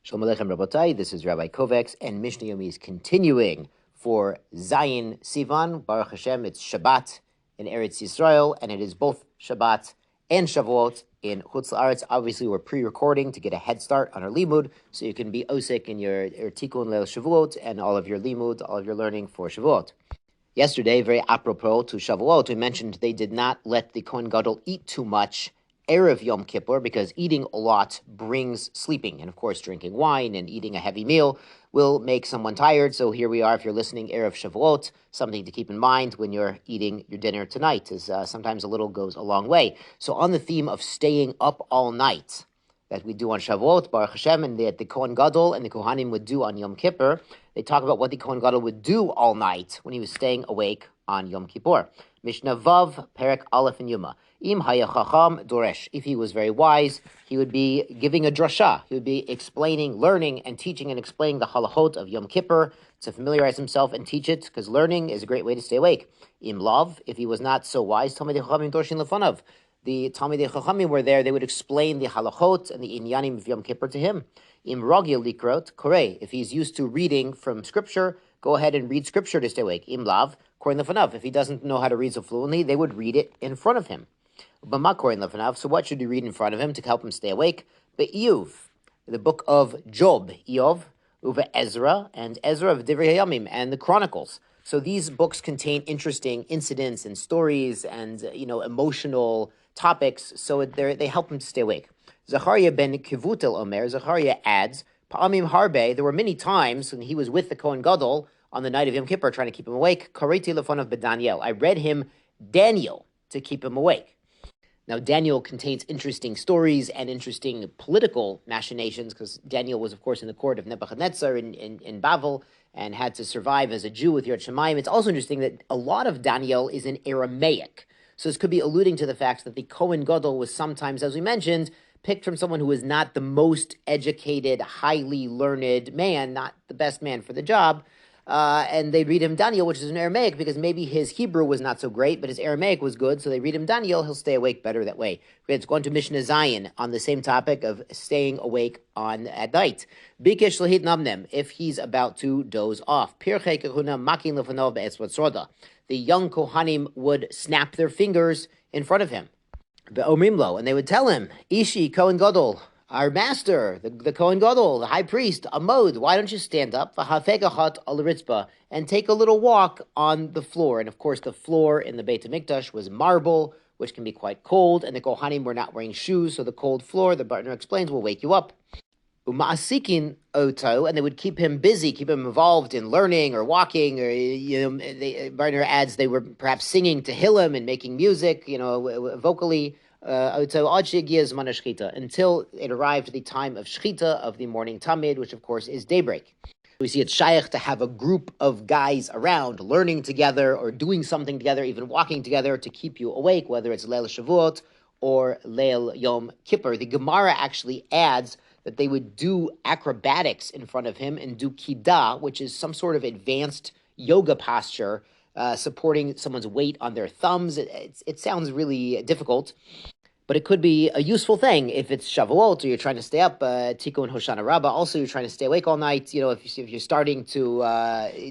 Shalom Aleichem Rabotai, this is Rabbi Kovacs, and Mishnah Yomi is continuing for Zayin Sivan. Baruch Hashem, it's Shabbat in Eretz Yisrael, and it is both Shabbat and Shavuot in Chutz La'aretz. Obviously, we're pre-recording to get a head start on our limud, so you can be osik in your Tikkun Leil Shavuot and all of your limud, all of your learning for Shavuot. Yesterday, very apropos to Shavuot, we mentioned they did not let the Kohen Gadol eat too much Erev Yom Kippur, because eating a lot brings sleeping. And of course, drinking wine and eating a heavy meal will make someone tired. So here we are, if you're listening, Erev Shavuot, something to keep in mind when you're eating your dinner tonight, is sometimes a little goes a long way. So on the theme of staying up all night that we do on Shavuot, Baruch Hashem, and that the Kohen Gadol and the Kohanim would do on Yom Kippur, they talk about what the Kohen Gadol would do all night when he was staying awake on Yom Kippur. Mishnah Vav, Perek Aleph and Yoma. Im haya chacham doresh. If he was very wise, he would be giving a drasha. He would be explaining, learning, and teaching and explaining the halachot of Yom Kippur to familiarize himself and teach it, because learning is a great way to stay awake. Im lav, if he was not so wise, Talmidei Chachamim dorshin lefanav. The Talmidei Chachamim were there, they would explain the halachot and the inyanim of Yom Kippur to him. Im ragil likrot korei. If he's used to reading from scripture, go ahead and read scripture to stay awake. Im lav, korin lefanav. If he doesn't know how to read so fluently, they would read it in front of him. So what should you read in front of him to help him stay awake? Be'iyuv, the book of Job, Iyov, Uva Ezra, and Ezra of Divrei Hayamim, and the Chronicles. So these books contain interesting incidents and stories and emotional topics, so they help him to stay awake. Zachariah ben Kivutel Omer, Zachariah adds, Pa'amim Harbe, there were many times when he was with the Kohen Gadol on the night of Yom Kippur trying to keep him awake. Kariti lefonav b'Daniel, I read him Daniel to keep him awake. Now, Daniel contains interesting stories and interesting political machinations, because Daniel was, of course, in the court of Nebuchadnezzar in Babel and had to survive as a Jew with Yirat Shamayim. It's also interesting that a lot of Daniel is in Aramaic. So this could be alluding to the fact that the Kohen Gadol was sometimes, as we mentioned, picked from someone who was not the most educated, highly learned man, not the best man for the job. And they read him Daniel, which is in Aramaic, because maybe his Hebrew was not so great, but his Aramaic was good, so they read him Daniel, he'll stay awake better that way. Let's go on to Mishnah Zayin on the same topic of staying awake at night. Bikesh lahit namnem, if he's about to doze off. Pirchei kehuna makin lefanov be'etzvat sorda. The young Kohanim would snap their fingers in front of him. Be'omrimlo, and they would tell him, Ishi Kohen Gadol, our master, the Kohen Gadol, the high priest, Amod, why don't you stand up, v'hafegachat al ritzba, and take a little walk on the floor. And of course, the floor in the Beit HaMikdash was marble, which can be quite cold, and the Kohanim were not wearing shoes, so the cold floor, the Bartner explains, will wake you up. Uma'asikin oto, and they would keep him busy, keep him involved in learning or walking, or Bartner adds they were perhaps singing Tehillim and making music, vocally. Until it arrived the time of Shechita, of the morning Tamid, which of course is daybreak. We see it's shaykh to have a group of guys around, learning together or doing something together, even walking together to keep you awake, whether it's Leil Shavuot or Leil Yom Kippur. The Gemara actually adds that they would do acrobatics in front of him and do kidah, which is some sort of advanced yoga posture, supporting someone's weight on their thumbs. It sounds really difficult, but it could be a useful thing if it's Shavuot or you're trying to stay up, Tikkun Hoshana Rabbah. Also, you're trying to stay awake all night. If you're starting to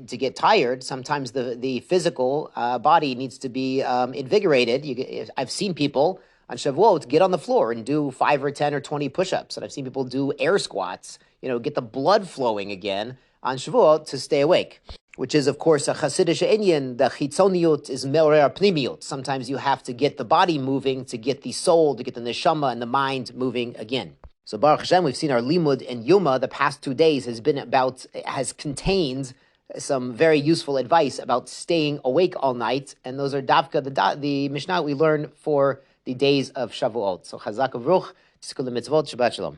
get tired, sometimes the physical body needs to be invigorated. I've seen people on Shavuot get on the floor and do 5 or 10 or 20 push-ups, and I've seen people do air squats. Get the blood flowing again on Shavuot to stay awake, which is, of course, a Hasidic inyan. The chitzoniut is me'orer pnimiut. Sometimes you have to get the body moving to get the soul, to get the neshama and the mind moving again. So Baruch Hashem, we've seen our limud in Yoma the past 2 days has contained some very useful advice about staying awake all night, and those are davka, the Mishnah we learn for the days of Shavuot. So chazak uvruch, tiskul mitzvot, Shabbat Shalom.